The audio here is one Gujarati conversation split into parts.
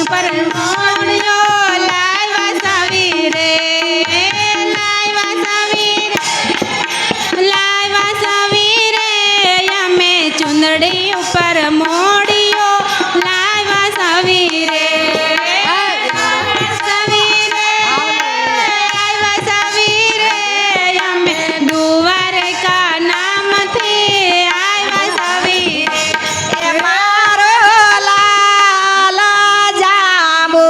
ઉપર મોડિયો લાવ્યા સાવી રે, લાવ્યા સાવી રે અમે ચુંદડી ઉપર મોડિયો લાવ્યા સાવી રે, અમે દ્વારકા નામથી આવ્યા સાવી રે. મારો લાલ જાંબુ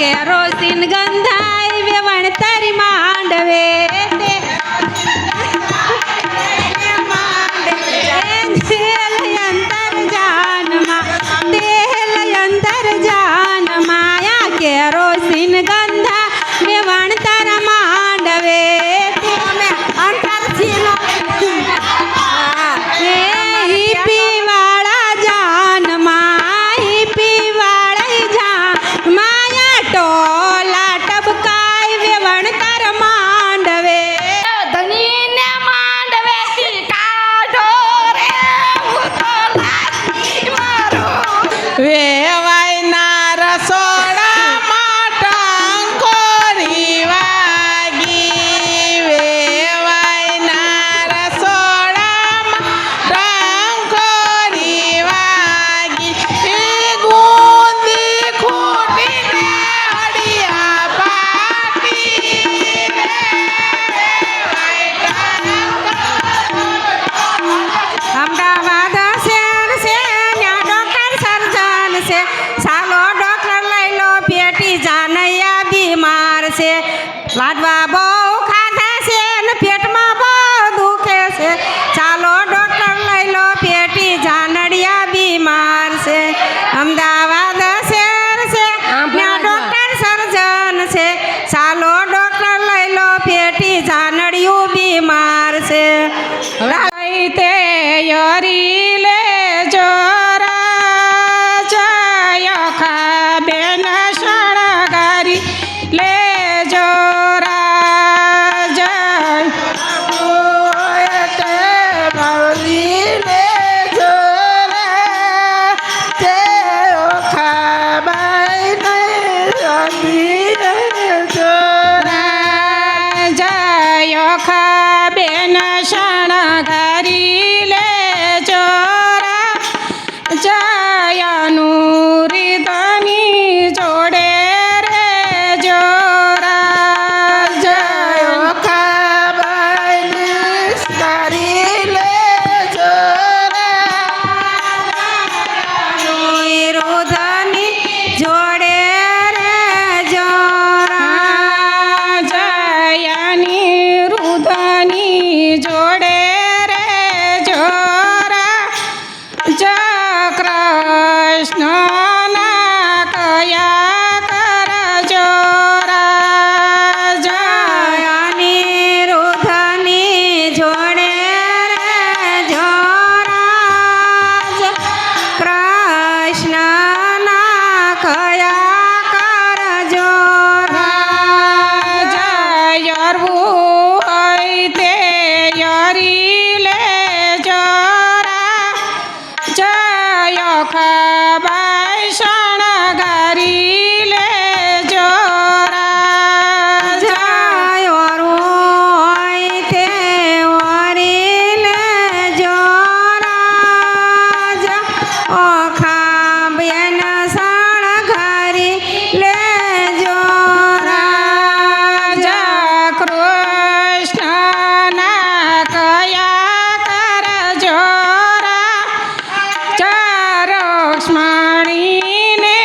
કેરોસીન ગંધાય વેવણ તારી માંડવે તે અંતર જાનમાં તેલ અંતર જાનમાં કેરોસીન ગંધા વેવણ તારા માંડવે પીવાળા જાનમાં પીવાળા જાન માયા ટોલા ટબકાય વેવણ તાર માંડવે ધનીને માંડવેથી કાઢો રે હું તો લાગી મારો વેવાયના રસોડામાં ટંકોરી વાગી વેવાયના રસોડામાં ટંકોરી વાગી ગુંદી ખૂટીને હડિયા પાટી અમદાવાદ શહેર છે ત્યાં ડોક્ટર સર્જન છે સાલો ડોક્ટર લઈ લો પેટી જાનૈયા બીમાર છે લાડવા બહુ ખાધા છે ને પેટમાં બહુ દુખે છે ચાલો ડોક્ટર લઈ લો પેટી જાનડિયા બીમાર છે અમદાવાદ શહેર છે ત્યાં ડોક્ટર સર્જન છે ચાલો ડોક્ટર લઈ લો પેટી જાનડિયું બીમાર છે તે યરી લે જોરા જય ખાબેન શણગારી લે જોરા જય જય ખાબેન શણગારી લે જોરા જયનું રીતની જોડે રે જોરા જય રુધની જોડે રે જોરા જયની રુધની જોડે રે જોરા જય કૃષ્ણના કયા કર જોરા જયની રુધની જોડે રે જોરા કૃષ્ણના કયા કર જોરા જયરવું હોય તે યરી લે જોરા જય ખબાઈ શણગારી લે જોરા જયરવું હોય તે વરી લે જોરા ઓખા બેન શણગારી લે જોરા જય કૃષ્ણના કયા કર જોરા જય રૂક્ષ્મણીને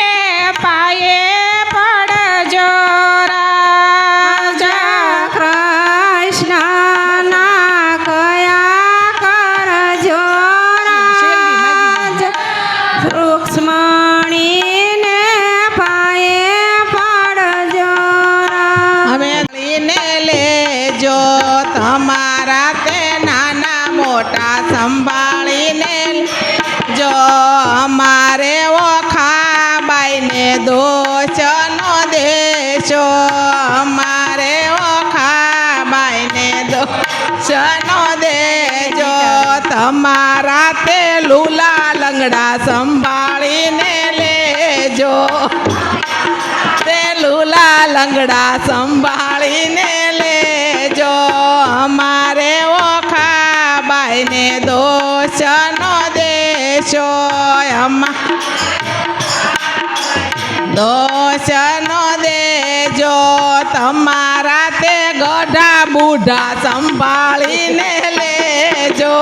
પાયે પડ જોરા જય કૃષ્ણના કયા કર જોરા જય રૂક્ષ્મણીને પાયે પડ જોરા અમે લઈને લેજો તમારા તે નાના મોટા સંભાળીને જો અમારે ઓખા બાઈને દોષ નો દેશો અમારે ઓખા બાઈને દોષ નો દેજો તમારા તે લુલા લંગડા સંભાળીને લેજો તે લુલા લંગડા સંભાળીને લેજો અમારે ઓખા બાઈને દોષ નો દેશો દોષ નો દેજો તમારા તે ગઢા બુઢા સંભાળીને લેજો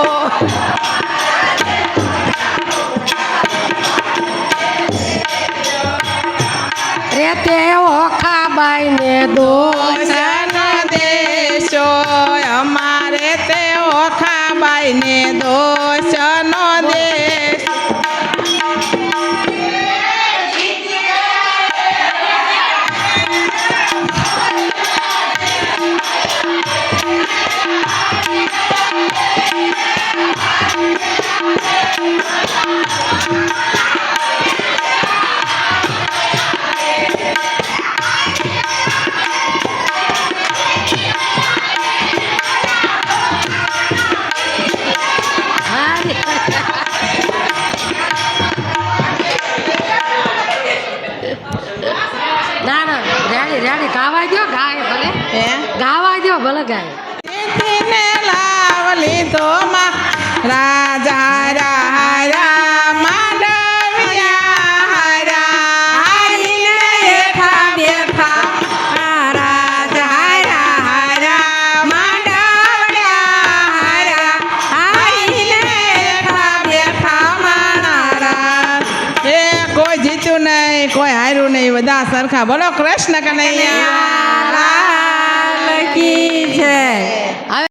રે અમારે તે ઓખાબાઈને દોષ દોષનો દેશો અમારે તે ઓખાબાઈને દોષનો દેશ ના ના રેડી રેડી ગાવા દો ગાય ભલે હે ગાવા દો ભલે ગાય તિથિને લાવ લીધો માં રાજા રારા માંડવ્યા હારા હારીને હેઠા બેઠા રાજા હારા હારા માંડવડ્યા હારા હારીને હેઠા બેઠા મારા એ કોઈ જીત્યું નહીં કોઈ હાર્યું નહીં બધા સરખા બોલો કૃષ્ણ કનૈયા લાલ કી જય